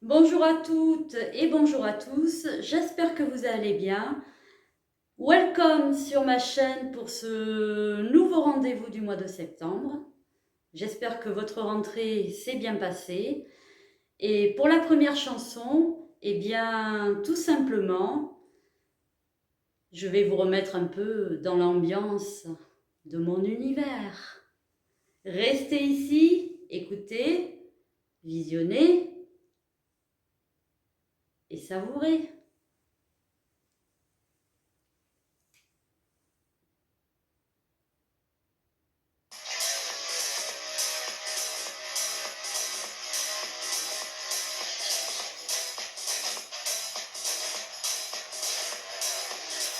Bonjour à toutes et bonjour à tous, j'espère que vous allez bien. Welcome sur ma chaîne pour ce nouveau rendez-vous du mois de septembre. J'espère que votre rentrée s'est bien passée. Et pour la première chanson, eh bien, tout simplement, je vais vous remettre un peu dans l'ambiance de mon univers. Restez ici, écoutez, visionnez et savourez.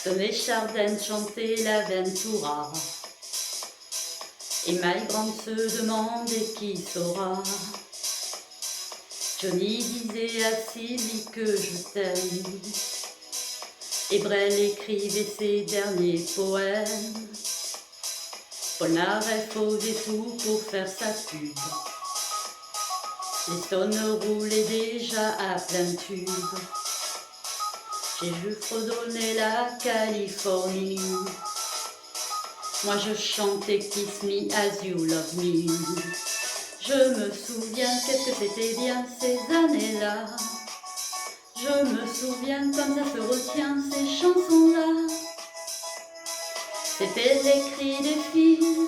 Dans les Chardins chantait la Ventura, et ma grande se demandait qui saura. Johnny disait à Sylvie que je t'aime, et Brel écrivait ses derniers poèmes. Polnareff faisait tout pour faire sa pub, les Stones roulaient déjà à plein tube. J'ai vu fredonner la Californie, moi je chantais Kiss Me As You Love Me. Je me souviens, qu'est-ce que c'était bien ces années-là. Je me souviens comme ça se retient ces chansons-là. C'était les cris des filles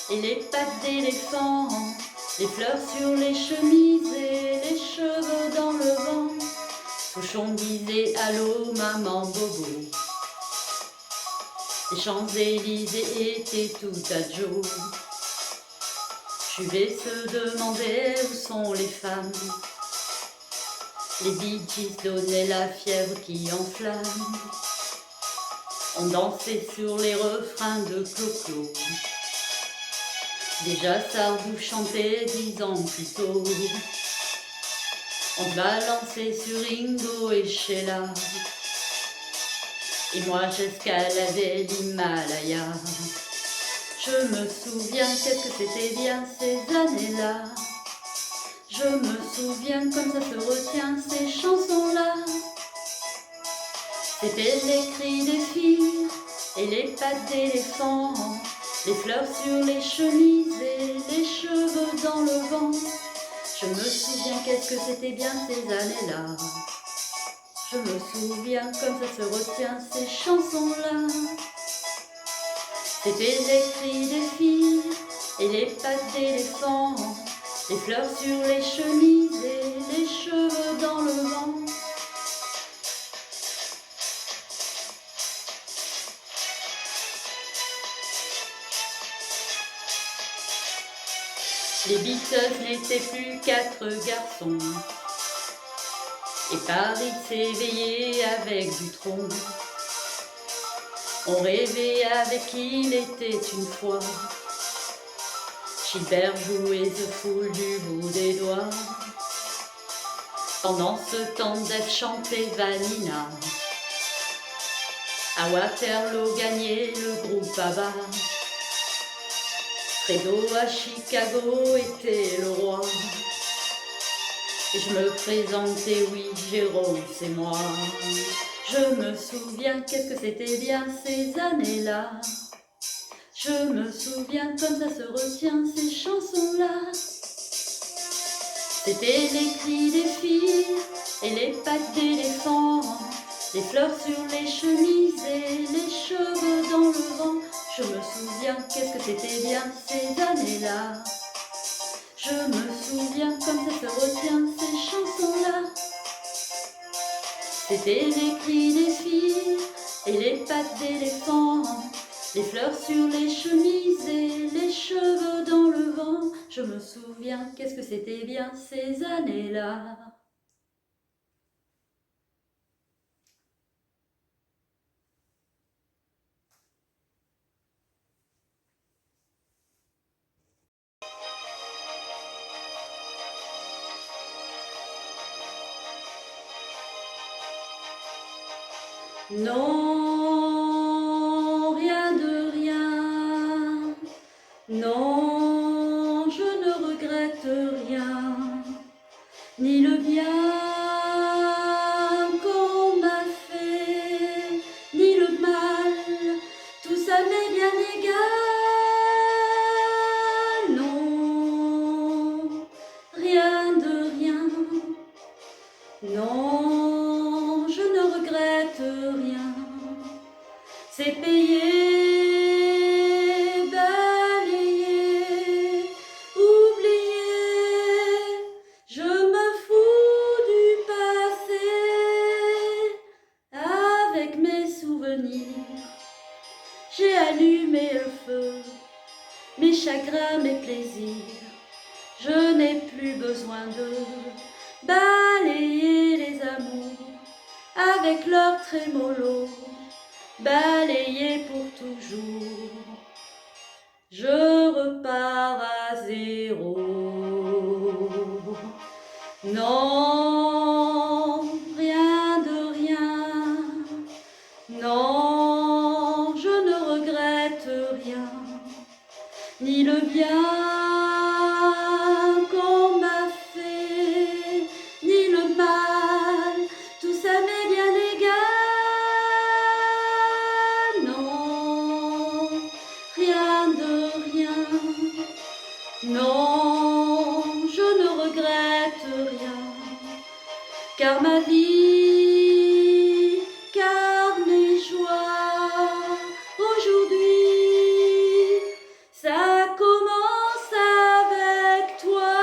et les pattes d'éléphants, les fleurs sur les chemises et les cheveux dans le vent. Touchon disait allô maman bobo. Les Champs-Élysées étaient tout à Joe. Je vais se demander où sont les femmes. Les Bee Gees donnaient la fièvre qui enflamme. On dansait sur les refrains de Clo-Clo. Déjà Sardou chantait 10 ans plus tôt. On balançait sur Ringo et Sheila. Et moi j'escaladais l'Himalaya. Je me souviens, qu'est-ce que c'était bien ces années-là. Je me souviens comme ça se retient ces chansons-là. C'était les cris des filles et les pattes d'éléphants, les fleurs sur les chemises et les cheveux dans le vent. Je me souviens, qu'est-ce que c'était bien ces années-là. Je me souviens comme ça se retient ces chansons-là. C'était les cris des filles et les pattes d'éléphants, les fleurs sur les chemises et les cheveux dans le vent. Les Beatles n'étaient plus 4 garçons, et Paris s'éveillait avec du tronc. On rêvait avec qui il était une fois. Gilbert jouait The Fool du bout des doigts. Pendant ce temps, Def chantait Vanina. À Waterloo gagnait le groupe ABBA. Fredo à Chicago était le roi. Et je me présentais, oui, Jérôme, c'est moi. Je me souviens, qu'est-ce que c'était bien ces années-là. Je me souviens comme ça se retient ces chansons-là. C'était les cris des filles et les pattes d'éléphants, les fleurs sur les chemises et les cheveux dans le vent. Je me souviens, qu'est-ce que c'était bien ces années-là. Je me souviens comme ça se retient ces chansons-là. C'était les cris des filles et les pattes d'éléphants, les fleurs sur les chemises et les cheveux dans le vent. Je me souviens, qu'est-ce que c'était bien ces années-là. Non, rien de rien. Non, je ne regrette rien, ni le bien, chagrins, mes plaisirs. Je n'ai plus besoin de balayer les amours avec leur trémolo, balayer pour toujours. Je repars à zéro. Non, rien de rien. Non, je ne regrette rien, ni le bien qu'on m'a fait, ni le mal, tout ça m'est bien égal. Non, rien de rien. Non, je ne regrette rien, car ma vie, car mes joies, aujourd'hui, ça commence avec toi.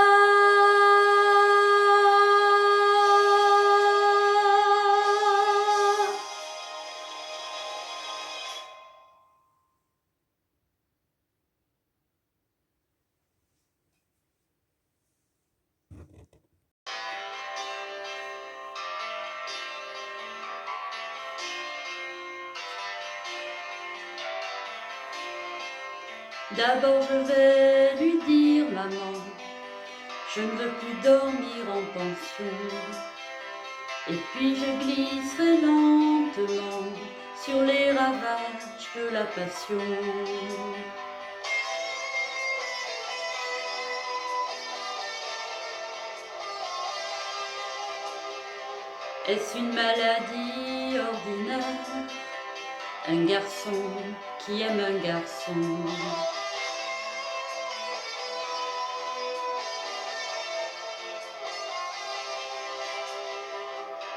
D'abord je vais lui dire, maman, je ne veux plus dormir en pension. Et puis je glisserai lentement sur les ravages de la passion. Est-ce une maladie ordinaire? Un garçon qui aime un garçon.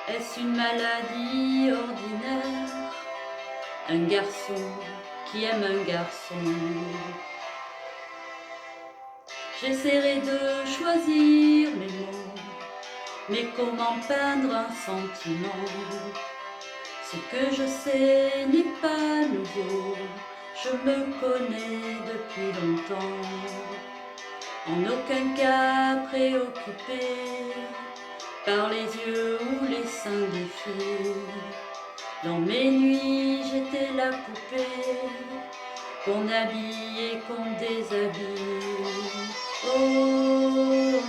Est-ce une maladie ordinaire? Un garçon qui aime un garçon. J'essaierai de choisir mes mots, mais comment peindre un sentiment? Ce que je sais n'est pas nouveau, je me connais depuis longtemps. En aucun cas préoccupé par les yeux ou les seins des filles. Dans mes nuits, j'étais la poupée qu'on habille et qu'on déshabille. Oh, oh, oh, oh.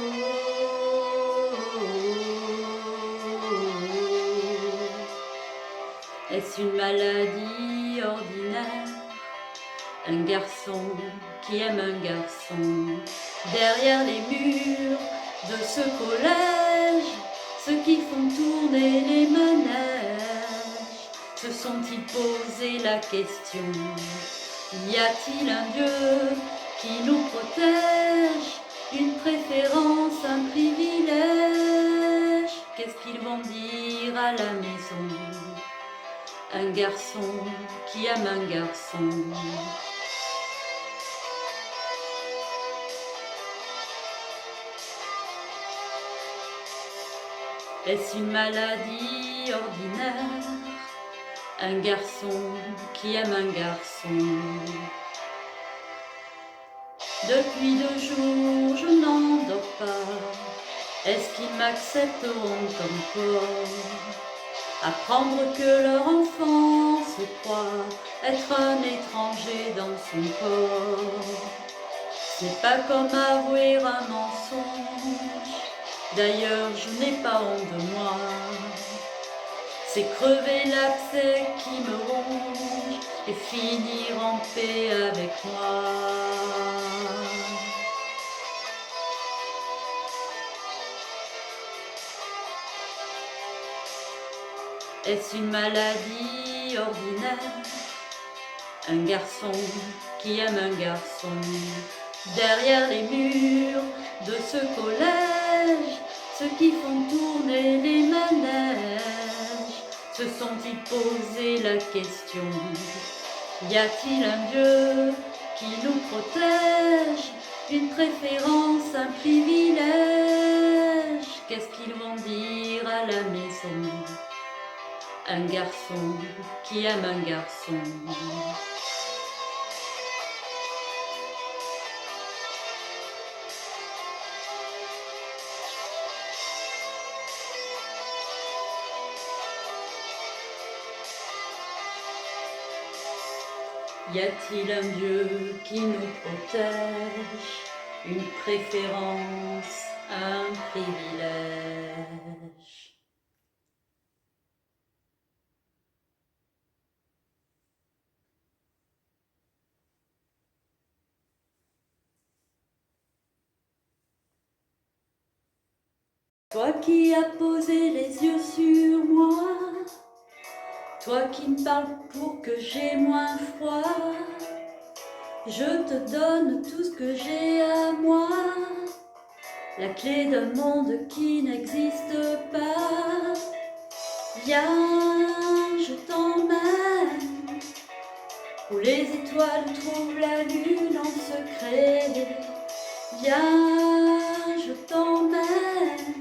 Est-ce une maladie ordinaire? Un garçon qui aime un garçon. Derrière les murs de ce collège, ceux qui font tourner les manèges se sont-ils posé la question? Y a-t-il un Dieu qui nous protège? Une préférence, un privilège? Qu'est-ce qu'ils vont dire à la maison? Un garçon qui aime un garçon. Est-ce une maladie ordinaire? Un garçon qui aime un garçon. Depuis 2 jours, je n'en dors pas. Est-ce qu'ils m'accepteront encore? Apprendre que leur enfant se croit être un étranger dans son corps. C'est pas comme avouer un mensonge. D'ailleurs, je n'ai pas honte de moi. C'est crever l'abcès qui me ronge et finir en paix avec moi. Est-ce une maladie ordinaire? Un garçon qui aime un garçon. Derrière les murs de ce collège, ceux qui font tourner les manèges se sont-ils posé la question? Y a-t-il un Dieu qui nous protège? Une préférence, un privilège? Qu'est-ce qu'ils vont dire à la maison? Un garçon qui aime un garçon. Y a-t-il un Dieu qui nous protège, une préférence, un privilège? Toi qui as posé les yeux sur moi, toi qui me parles pour que j'ai moins froid, je te donne tout ce que j'ai à moi, la clé d'un monde qui n'existe pas. Viens, je t'emmène, où les étoiles trouvent la lune en secret. Viens, je t'emmène,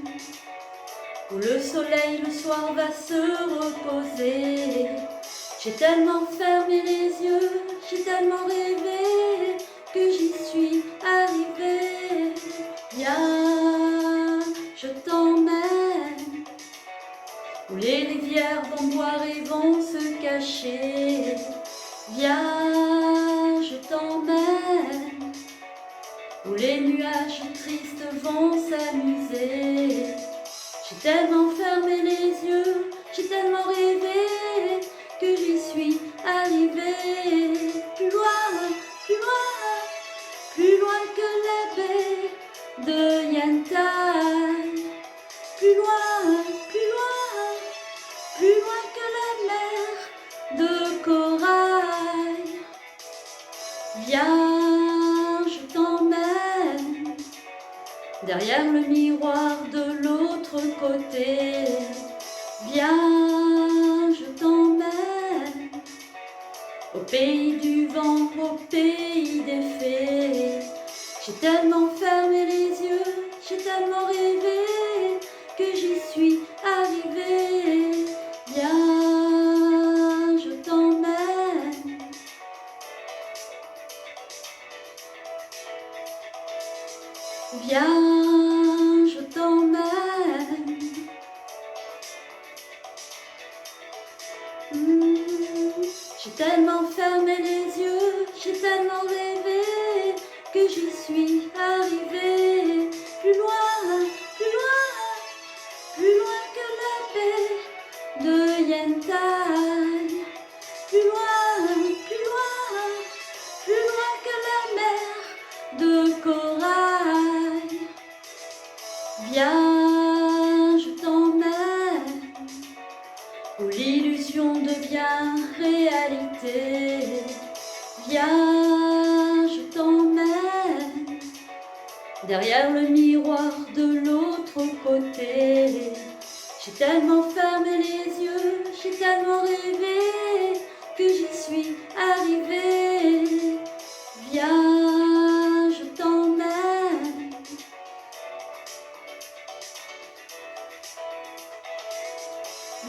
où le soleil le soir va se reposer. J'ai tellement fermé les yeux, j'ai tellement rêvé, que j'y suis arrivée. Viens, je t'emmène, où les rivières vont boire et vont se cacher. Viens, je t'emmène, où les nuages tristes vont s'amuser. J'ai tellement fermé les yeux, j'ai tellement rêvé, que j'y suis arrivée. Plus loin, plus loin, plus loin que la baie de Yantai. Plus loin, plus loin, plus loin que la mer de corail. Viens, je t'emmène, derrière le miroir de l'autre côté. Viens, je t'emmène, au pays du vent, au pays des fées. J'ai tellement fermé les yeux, j'ai tellement rêvé, que j'y suis arrivée. Viens, je t'emmène. Viens, je t'emmène. J'ai tellement fermé les yeux, j'ai tellement rêvé, que j'y suis arrivée. Plus loin, plus loin, plus loin que la baie de Yantai. Plus loin, plus loin, plus loin que la mer de corail. Viens, je t'emmène, où l'illusion devient réalité. Viens, je t'emmène, derrière le miroir de l'autre côté. J'ai tellement fermé les yeux, j'ai tellement rêvé, que j'y suis arrivée. Viens, je t'emmène.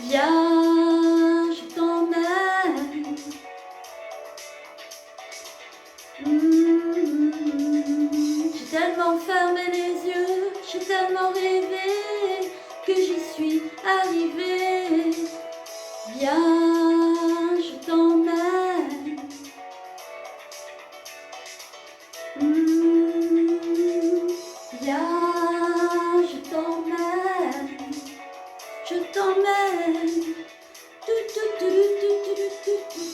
Viens, je t'emmène. J'ai tellement fermé les yeux, j'ai tellement rêvé, que j'y suis arrivée. Viens, je t'emmène. Viens, je t'emmène. Je t'emmène. Tout, tout, tout, tout, tout, tout, tout, tout.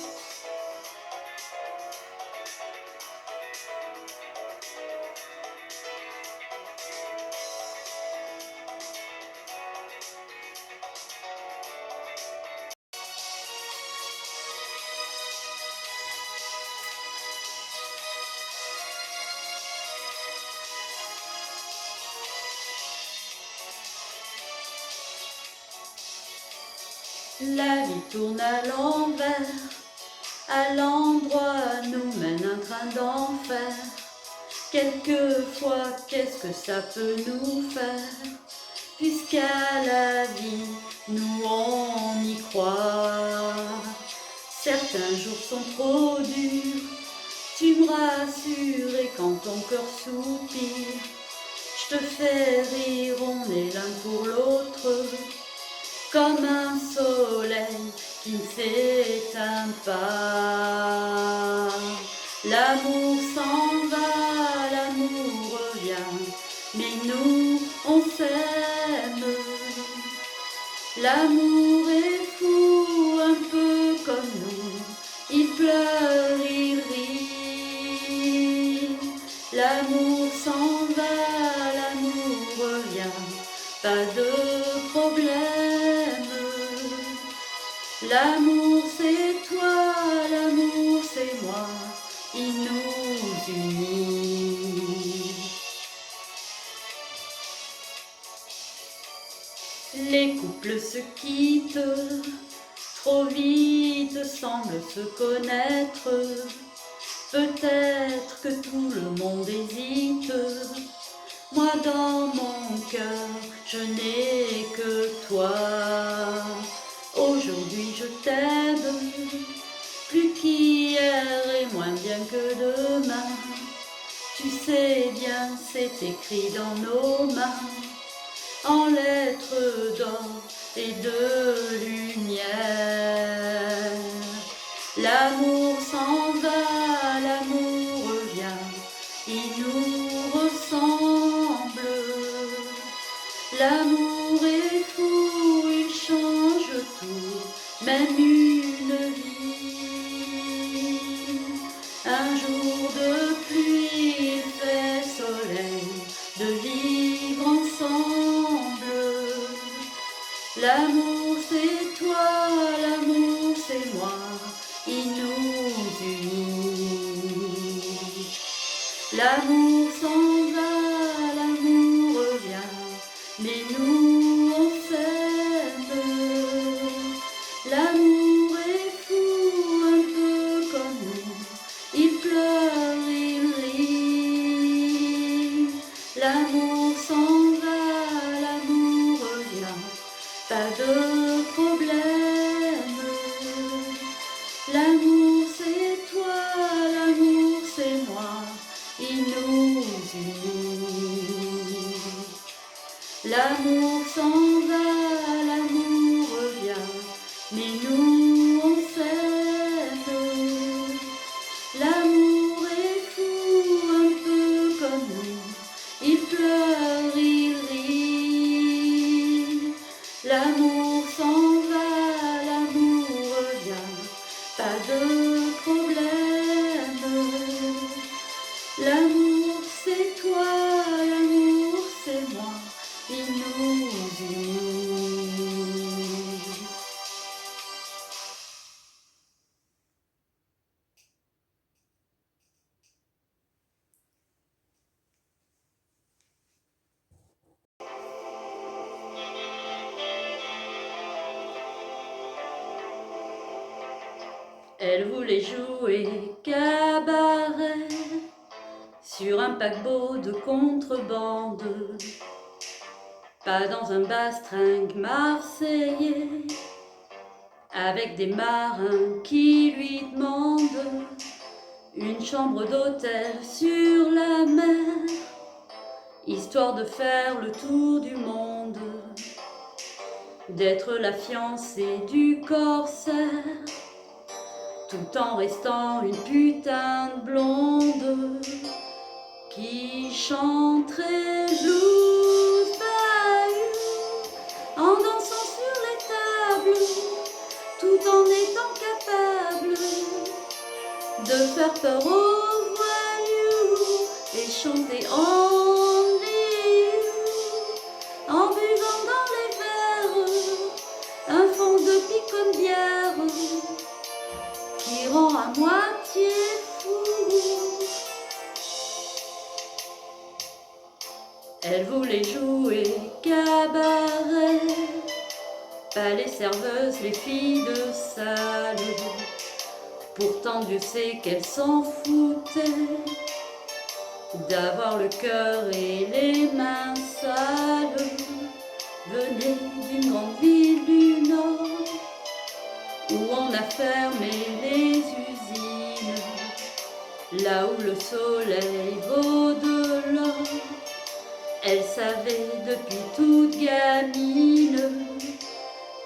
La vie tourne à l'envers, à l'endroit nous mène un train d'enfer. Quelquefois, qu'est-ce que ça peut nous faire? Puisqu'à la vie, nous on y croit. Certains jours sont trop durs, tu me rassures, et quand ton cœur soupire, je te fais rire, on est l'un pour l'autre, comme un soleil qui ne s'éteint pas. L'amour s'en va, l'amour revient, mais nous on s'aime. L'amour est fou, un peu comme nous, il pleure, il rit. L'amour s'en va, l'amour revient, pas de problème. L'amour c'est toi, l'amour c'est moi, il nous unit. Les couples se quittent, trop vite semblent se connaître. Peut-être que tout le monde hésite. Moi dans mon cœur, je n'ai que toi. Aujourd'hui je t'aime, plus qu'hier et moins bien que demain. Tu sais bien, c'est écrit dans nos mains, en lettres d'or et de lumière. L'amour s'en va, l'amour revient, il nous ressemble. L'amour est fou, il change tout, même une vie. Un jour de pluie, il fait soleil, de vivre ensemble. L'amour c'est toi, l'amour c'est moi, il nous unit. L'amour s'en va, l'amour revient, mais nous on s'aime. L'amour est fou, un peu comme nous, il pleure, il rit. L'amour s'en va, l'amour revient, pas de problème. L'amour c'est toi, l'amour c'est moi, il nous unit. L'amour s'en va, l'amour revient, mais nous on s'aime. L'amour est fou, un peu comme nous, il pleure, il rit. L'amour s'en va, l'amour revient, pas de problème. L'amour c'est toi, l'amour c'est moi, il nous unit. Elle voulait jouer cabaret sur un paquebot de contrebande, pas dans un bastringue marseillais, avec des marins qui lui demandent une chambre d'hôtel sur la mer, histoire de faire le tour du monde, d'être la fiancée du corsaire, tout en restant une putain de blonde qui chanterait blues bayou en dansant sur les tables, tout en étant capable de faire peur aux voyous et chanter Only You, en buvant dans les verres un fond de picon bière qui rend à moitié fou. Elle voulait jouer cabaret, pas les serveuses, les filles de salle. Pourtant Dieu sait qu'elle s'en foutait d'avoir le cœur et les mains sales. Venait d'une grande ville du Nord où on a fermé les usines, là où le soleil vaut de l'or. Elle savait depuis toute gamine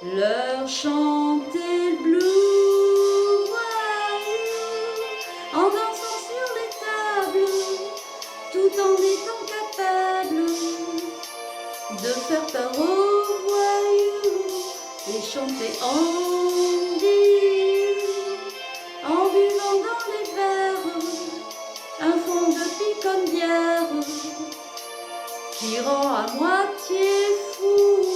leur chanter le blues, en dansant sur les tables, tout en étant capable de faire peur aux voyous et chanter en buvant dans les verres un fond de pique comme bière qui rend à moitié fou.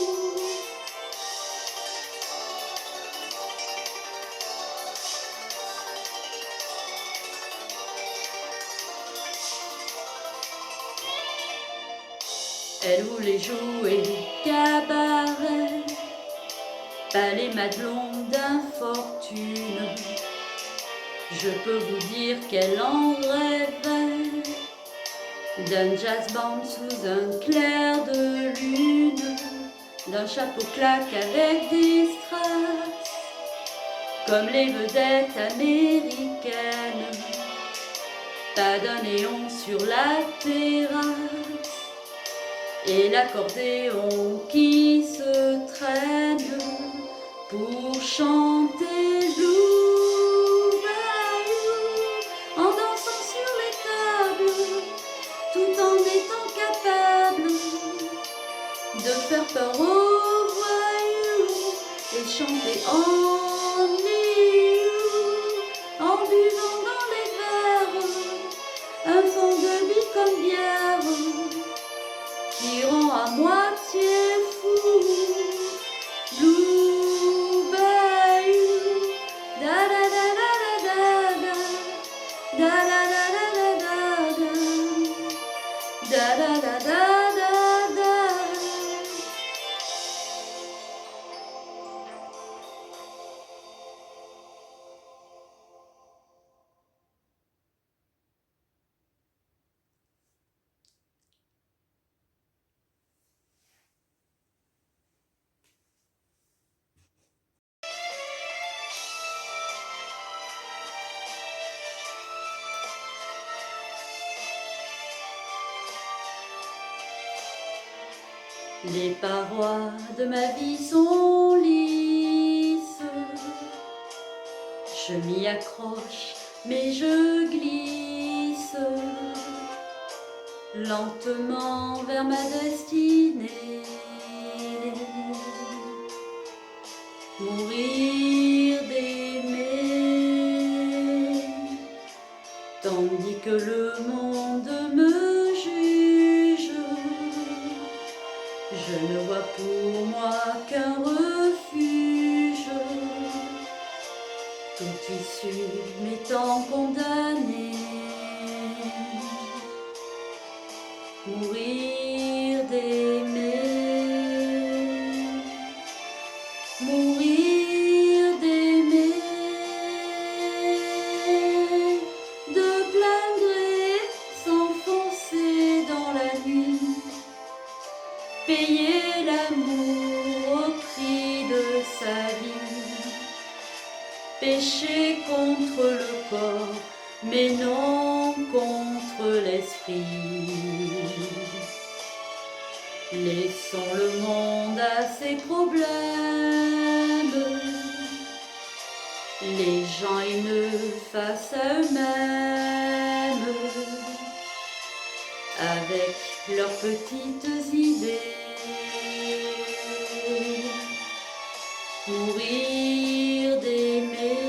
Elle voulait jouer cabaret, pas les madelons d'infortune. Je peux vous dire qu'elle en rêvait, d'un jazz band sous un clair de lune, d'un chapeau claque avec des strass, comme les vedettes américaines, pas d'un néon sur la terrasse, et l'accordéon qui se traîne pour chanter Lou Bayou, en dansant sur les tables, tout en étant capable de faire peur aux voyous et chanter en buvant dans les verres un fond de vie comme bière qui rend à moitié fou. Blue Bayou, da da da da da da da da da da da da da da da da. Les parois de ma vie sont lisses, je m'y accroche mais je glisse lentement vers ma destinée. Mourir d'aimer, tandis que le monde me juge. Je ne vois pour moi qu'un refuge, tout issu m'étant condamné. Mourir d'aimer, mourir d'aimer, de plein gré s'enfoncer dans la nuit, payer l'amour au prix de sa vie, pécher contre le corps, mais non contre l'esprit. Laissons le monde à ses problèmes, les gens haineux face à eux-mêmes, avec leurs petites idées. Mourir d'aimer,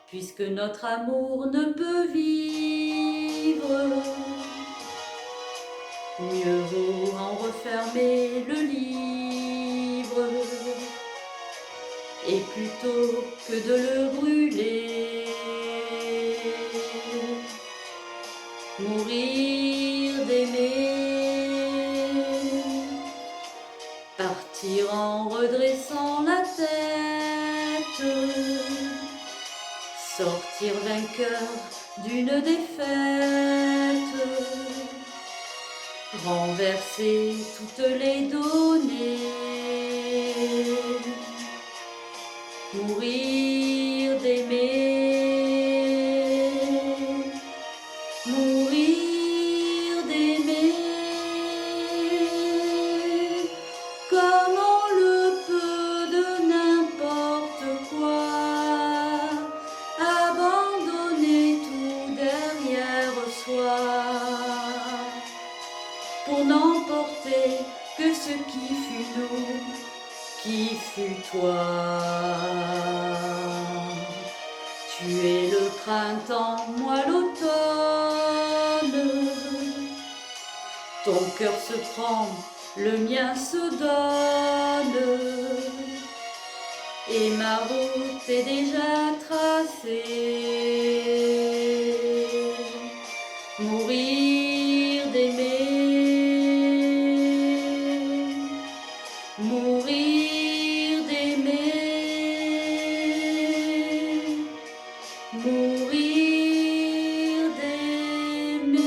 puisque notre amour ne peut vivre, mieux vaut en refermer le livre, et plutôt que de le brûler, mourir d'aimer, partir en redressant la tête, sortir vainqueur d'une défaite, renverser toutes les données, mourir d'aimer, mourir d'aimer, comme pour n'emporter que ce qui fut nous, qui fut toi. Tu es le printemps, moi l'automne. Ton cœur se prend, le mien se donne. Et ma route est déjà tracée. Mourir d'aimer, mourir d'aimer, mourir d'aimer.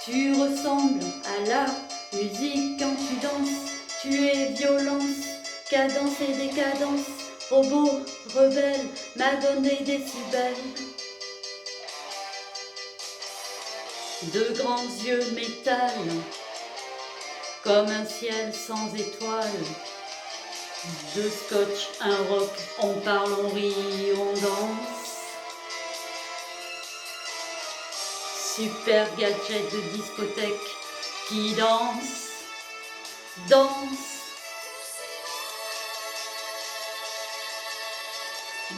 Tu ressembles à la musique quand tu danses, tu es violence, cadence et décadence, robot, rebelle, Madone et décibels. De grands yeux métal, comme un ciel sans étoiles. De scotch, un rock, on parle, on rit, on danse. Super gadget de discothèque qui danse, danse.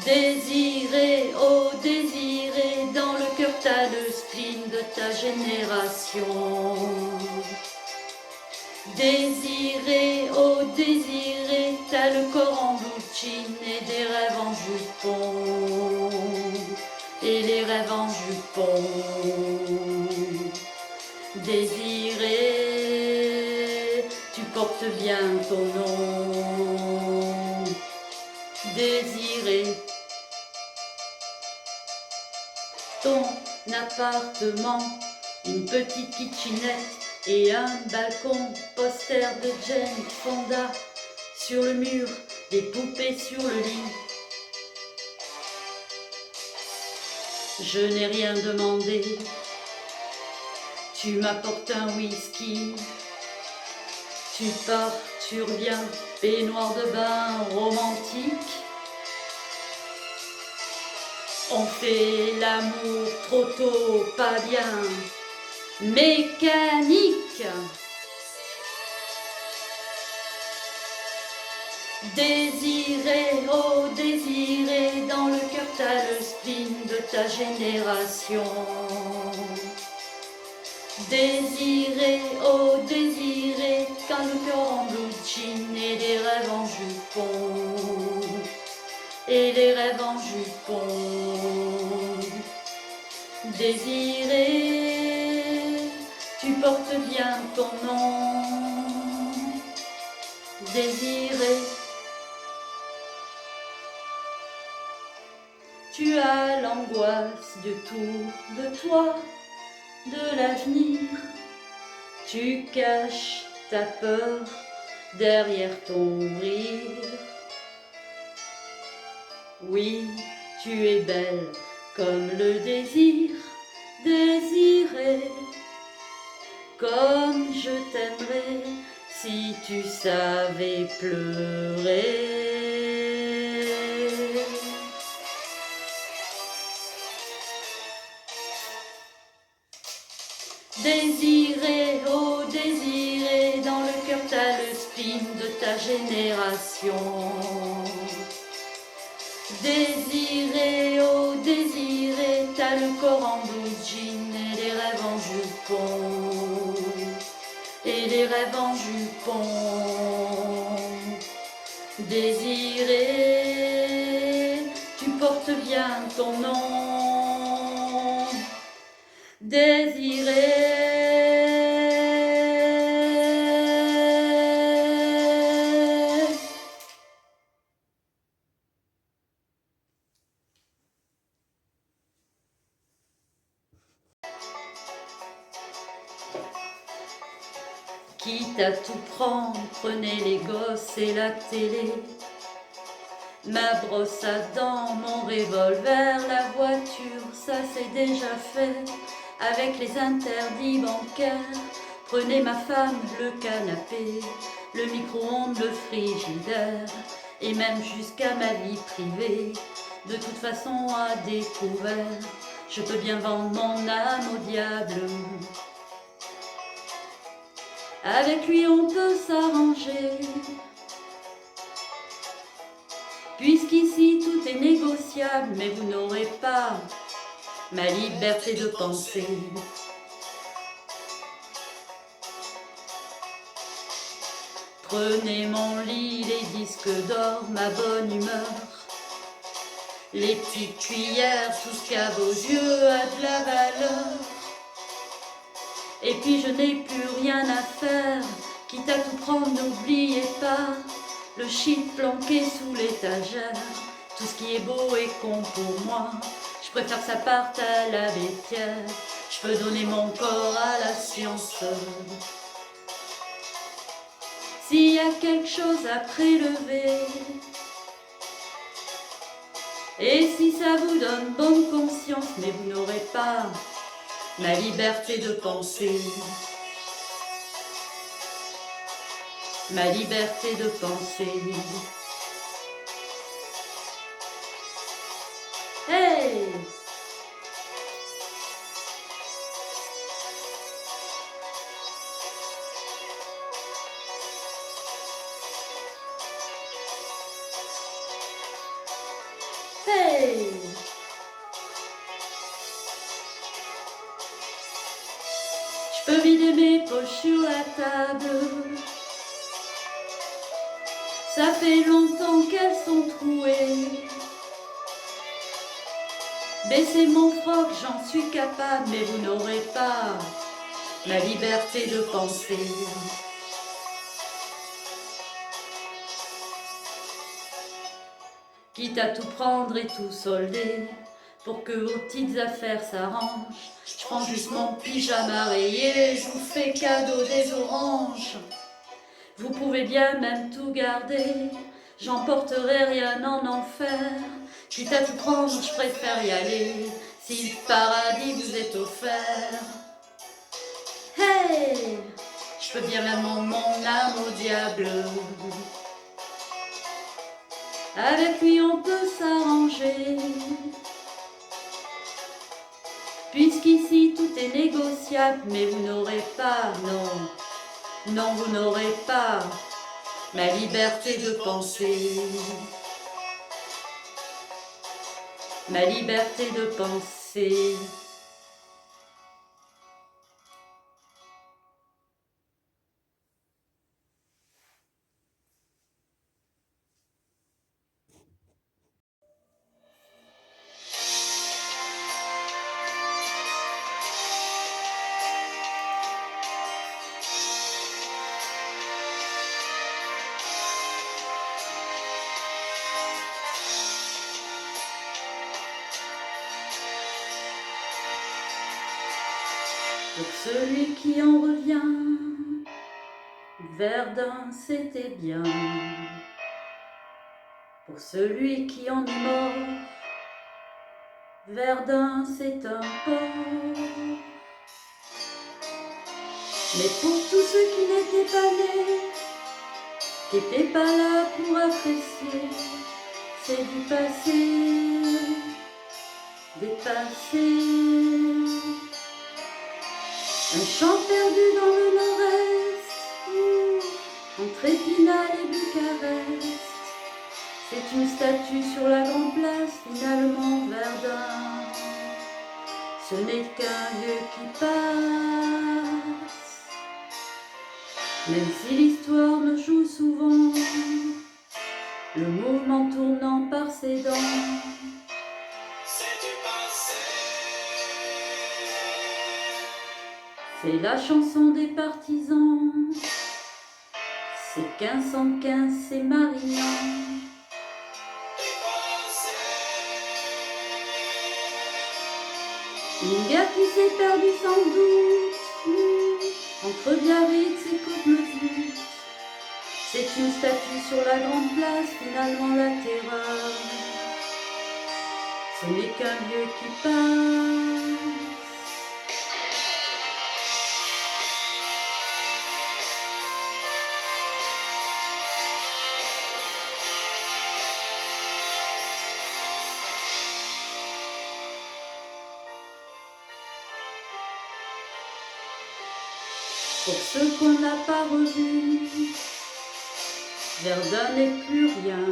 Désiré, oh désiré, dans le cœur t'as le spleen de ta génération. Désiré, oh désiré, t'as le corps en blue jean et des rêves en jupon. Et les rêves en jupon. Désiré, tu portes bien ton nom. Désiré, ton appartement, une petite kitchenette et un balcon, poster de Jane Fonda sur le mur, des poupées sur le lit. Je n'ai rien demandé, tu m'apportes un whisky, tu pars, tu reviens, baignoire de bain romantique. On fait l'amour trop tôt, pas bien, mécanique. Désiré, oh désiré, dans le cœur t'as le spleen de ta génération. Désiré, oh désiré, quand le cœur en blue jean et des rêves en jupon. Et les rêves en jupon. Désiré, tu portes bien ton nom. Désiré, tu as l'angoisse de tout, de toi, de l'avenir. Tu caches ta peur derrière ton rire. Oui, tu es belle comme le désir, désiré, comme je t'aimerais si tu savais pleurer. Désiré, oh désiré, dans le cœur t'as le spleen de ta génération. Désiré, oh désiré, t'as le corps en blue jean et les rêves en jupon. Et les rêves en jupon. Désiré, tu portes bien ton nom. Désiré. Quitte à tout prendre, prenez les gosses et la télé. Ma brosse à dents, mon revolver, la voiture, ça c'est déjà fait. Avec les interdits bancaires, prenez ma femme, le canapé, le micro-ondes, le frigidaire, et même jusqu'à ma vie privée. De toute façon à découvert, je peux bien vendre mon âme au diable. Avec lui on peut s'arranger, puisqu'ici tout est négociable, mais vous n'aurez pas ma liberté de penser. Prenez mon lit, les disques d'or, ma bonne humeur, les petites cuillères, tout ce qu'à vos yeux a de la valeur. Et puis je n'ai plus rien à faire, quitte à tout prendre, n'oubliez pas le shit planqué sous l'étagère. Tout ce qui est beau et con pour moi, je préfère que ça parte à la laitière. Je peux donner mon corps à la science. S'il y a quelque chose à prélever, et si ça vous donne bonne conscience, mais vous n'aurez pas ma liberté de penser. Ma liberté de penser. Hey! Hey! Je peux vider mes poches sur la table. Ça fait longtemps qu'elles sont trouées. Baissez mon froc, j'en suis capable, mais vous n'aurez pas ma liberté de penser. Quitte à tout prendre et tout solder, pour que vos petites affaires s'arrangent, je prends juste mon pyjama rayé, je vous fais cadeau des oranges. Vous pouvez bien même tout garder, j'emporterai rien en enfer. Quitte à tout prendre, je préfère y aller, si le paradis vous est offert. Hey! Je peux bien même mon âme au diable. Avec lui on peut s'arranger, puisqu'ici tout est négociable, mais vous n'aurez pas, non, vous n'aurez pas ma liberté de penser. Ma liberté de penser. Pour celui qui en revient, Verdun c'était bien. Pour celui qui en est mort, Verdun c'est un port. Mais pour tous ceux qui n'étaient pas nés, qui n'étaient pas là pour apprécier, c'est du passé, dépassé. Un chant perdu dans le nord-est, entre Épinal et Bucarest. C'est une statue sur la grande place, finalement Verdun. Ce n'est qu'un lieu qui passe, même si l'histoire me joue souvent, le mouvement tournant par ses dents. C'est la chanson des partisans, c'est 1515, c'est Marignan. Une guerre qui s'est perdue sans doute, entre Biarritz et Côte-Mezut. C'est une statue sur la grande place, finalement la terreur. Ce n'est qu'un vieux qui passe. Pour ceux qu'on n'a pas revus, Verdun n'est plus rien.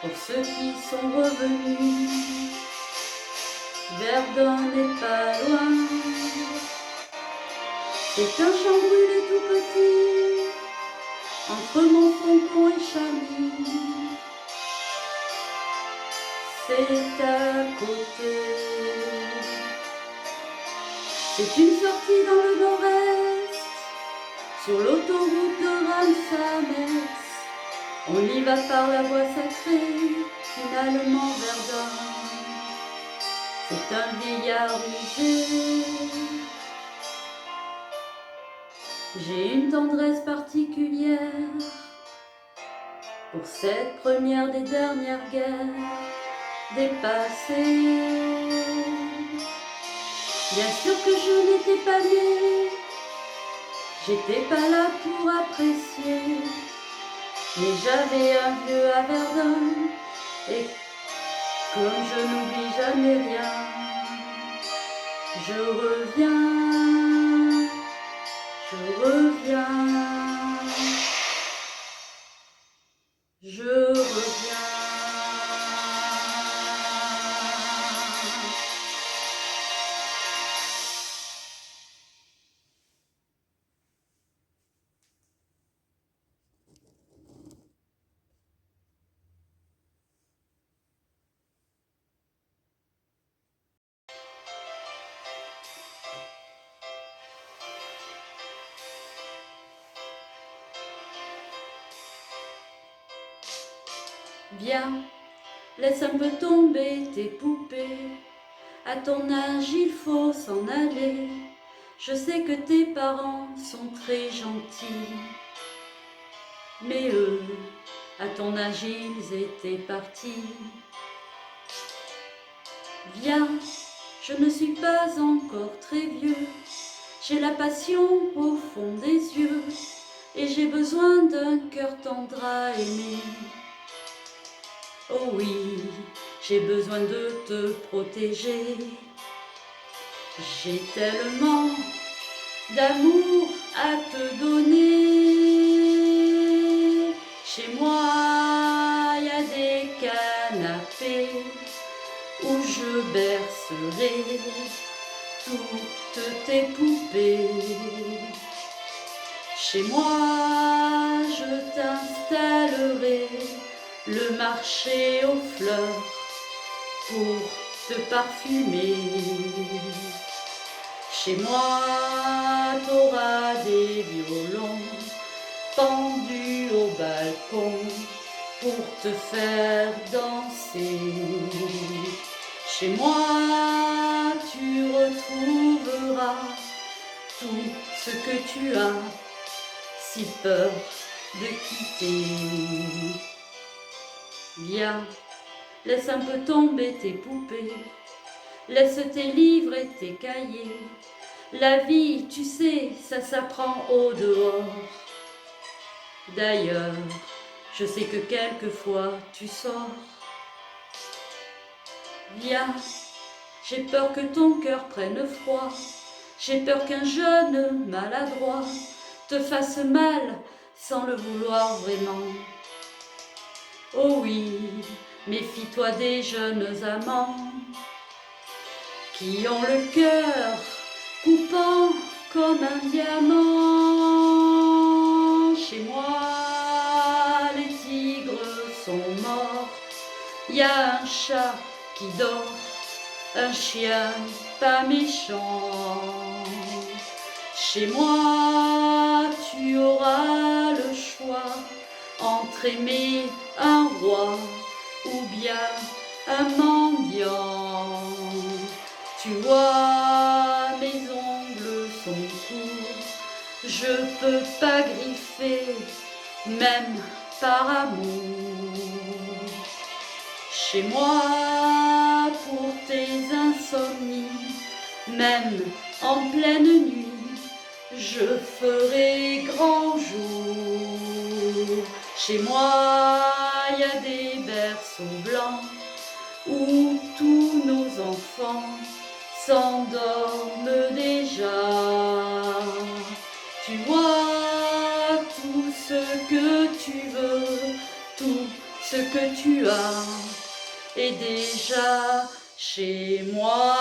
Pour ceux qui sont revenus, Verdun n'est pas loin. C'est un champ brûlé tout petit, entre Montfaucon et Charny. C'est à côté. C'est une sortie dans le nord-est, sur l'autoroute de Reims à Metz. On y va par la voie sacrée, finalement Verdun. C'est un vieillard usé. J'ai une tendresse particulière pour cette première des dernières guerres dépassées. Bien sûr que je n'étais pas née, j'étais pas là pour apprécier, mais j'avais un vieux à Verdun, et comme je n'oublie jamais rien, je reviens, je reviens, je reviens. Viens, laisse un peu tomber tes poupées. À ton âge, il faut s'en aller. Je sais que tes parents sont très gentils, mais eux, à ton âge, ils étaient partis. Viens, je ne suis pas encore très vieux. J'ai la passion au fond des yeux, et j'ai besoin d'un cœur tendre à aimer. Oh oui, j'ai besoin de te protéger. J'ai tellement d'amour à te donner. Chez moi, y a des canapés où je bercerai toutes tes poupées. Chez moi, je t'installerai le marché aux fleurs pour te parfumer. Chez moi, t'auras des violons pendus au balcon pour te faire danser. Chez moi, tu retrouveras tout ce que tu as si peur de quitter. Viens, laisse un peu tomber tes poupées, laisse tes livres et tes cahiers. La vie, tu sais, ça s'apprend au dehors. D'ailleurs, je sais que quelquefois tu sors. Viens, j'ai peur que ton cœur prenne froid. J'ai peur qu'un jeune maladroit te fasse mal sans le vouloir vraiment. Oh oui, méfie-toi des jeunes amants qui ont le cœur coupant comme un diamant. Chez moi, les tigres sont morts. Y a un chat qui dort, un chien pas méchant. Chez moi, tu auras le choix entre aimer un roi ou bien un mendiant. Tu vois, maison je peux pas griffer, même par amour. Chez moi, pour tes insomnies, même en pleine nuit, je ferai grand jour. Chez moi, il y a des berceaux blancs où tous nos enfants s'endorment déjà. Tu vois tout ce que tu veux, tout ce que tu as est déjà chez moi.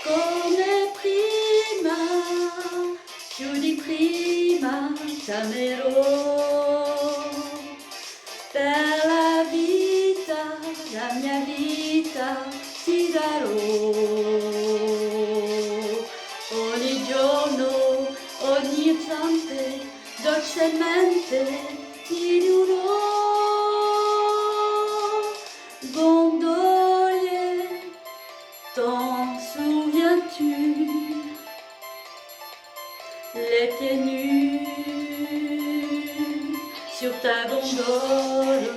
Come prima, più di prima t'amerò. Per la mia vita ti darò. Ogni giorno, ogni istante, dolcemente ti dirò. Gondolier, t'en souviens-tu? Les pieds nus sur ta gondole.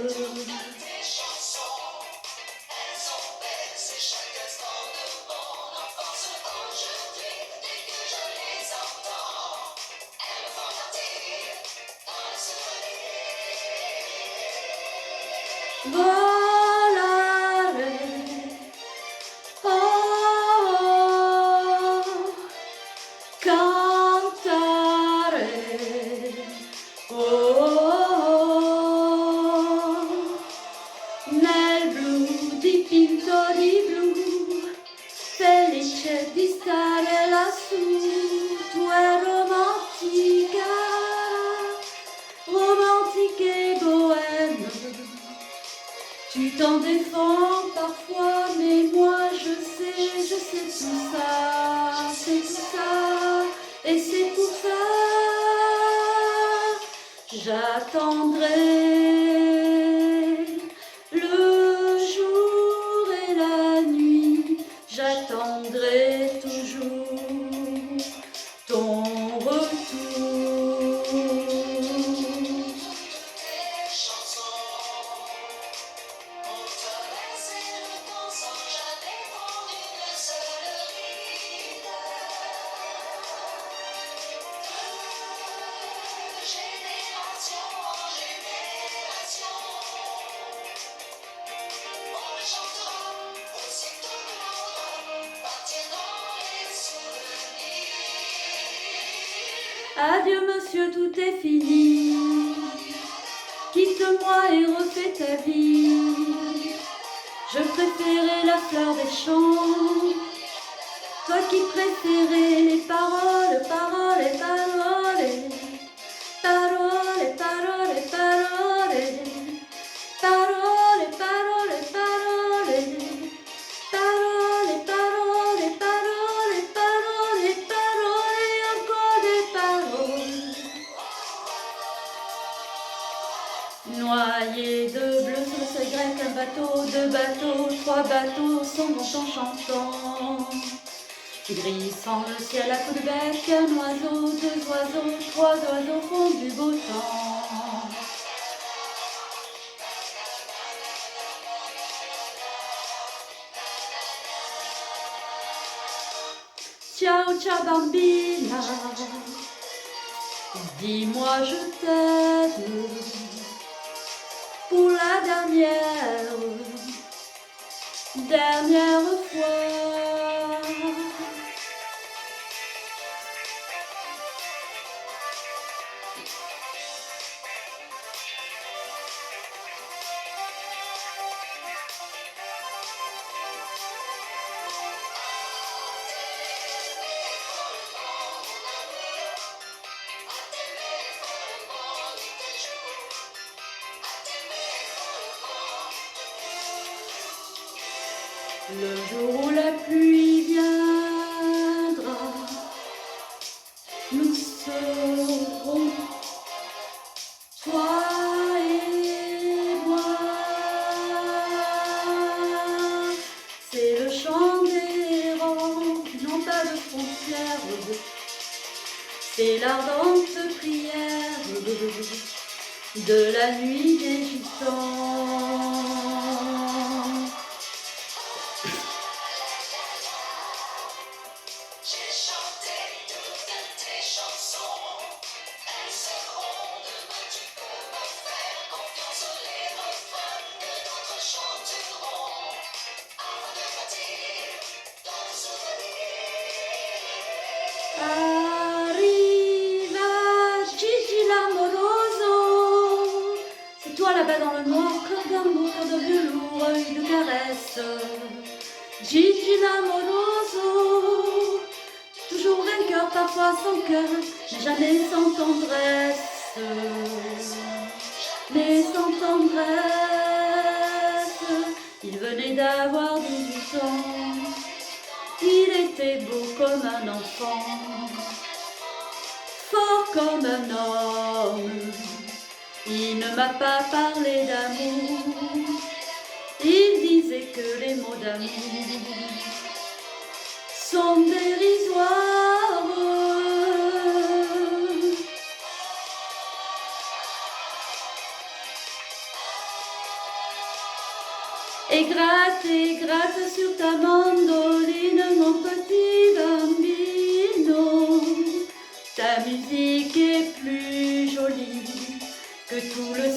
Volare, oh, cantare, oh, nel blu dipinto di blu, felice di stare lassù. Tu è romantica, romantique et bohème. Tu t'en défends parfois, mais moi je sais tout ça, c'est tout ça, et c'est pour ça, j'attendrai le jour et la nuit, j'attendrai toujours ton retour. Adieu monsieur, tout est fini. Quitte-moi et refais ta vie. Je préférais la fleur des champs. Toi qui préférais les paroles, paroles, paroles. Parole, parole, parole. Parole, parole, parole. Parole, parole, parole, parole, parole, et encore des paroles. Noyé de bleu sur le ciel grec, un bateau, deux bateaux, trois bateaux s'en vont en chantant. Gris sans le ciel à coups de bec, un oiseau, deux oiseaux, trois oiseaux font du beau temps. Ciao, ciao bambina, dis-moi je t'aime pour la dernière fois. Le jour où la pluie viendra, nous serons toi et moi. C'est le chant des errants qui n'ont pas de frontières. C'est l'ardente prière de la nuit des gitans. J'ai chanté toutes tes chansons, elles seront demain, tu peux me faire confiance, les refrains de notre chant dureront, avant de partir dans le souvenir. Arriva Gigi l'amoroso, c'est toi là-bas dans le noir, cœur d'amour, cœur de velours, œil de caresse. Gigi l'amoroso, toujours vainqueur, parfois sans cœur, mais jamais sans tendresse. Mais sans tendresse, il venait d'avoir 18 ans, il était beau comme un enfant, fort comme un homme. Il ne m'a pas parlé d'amour, il disait que les mots d'amour sont dérisoires. Et gratte sur ta mandoline, mon petit bambino. Ta musique est plus jolie que tout le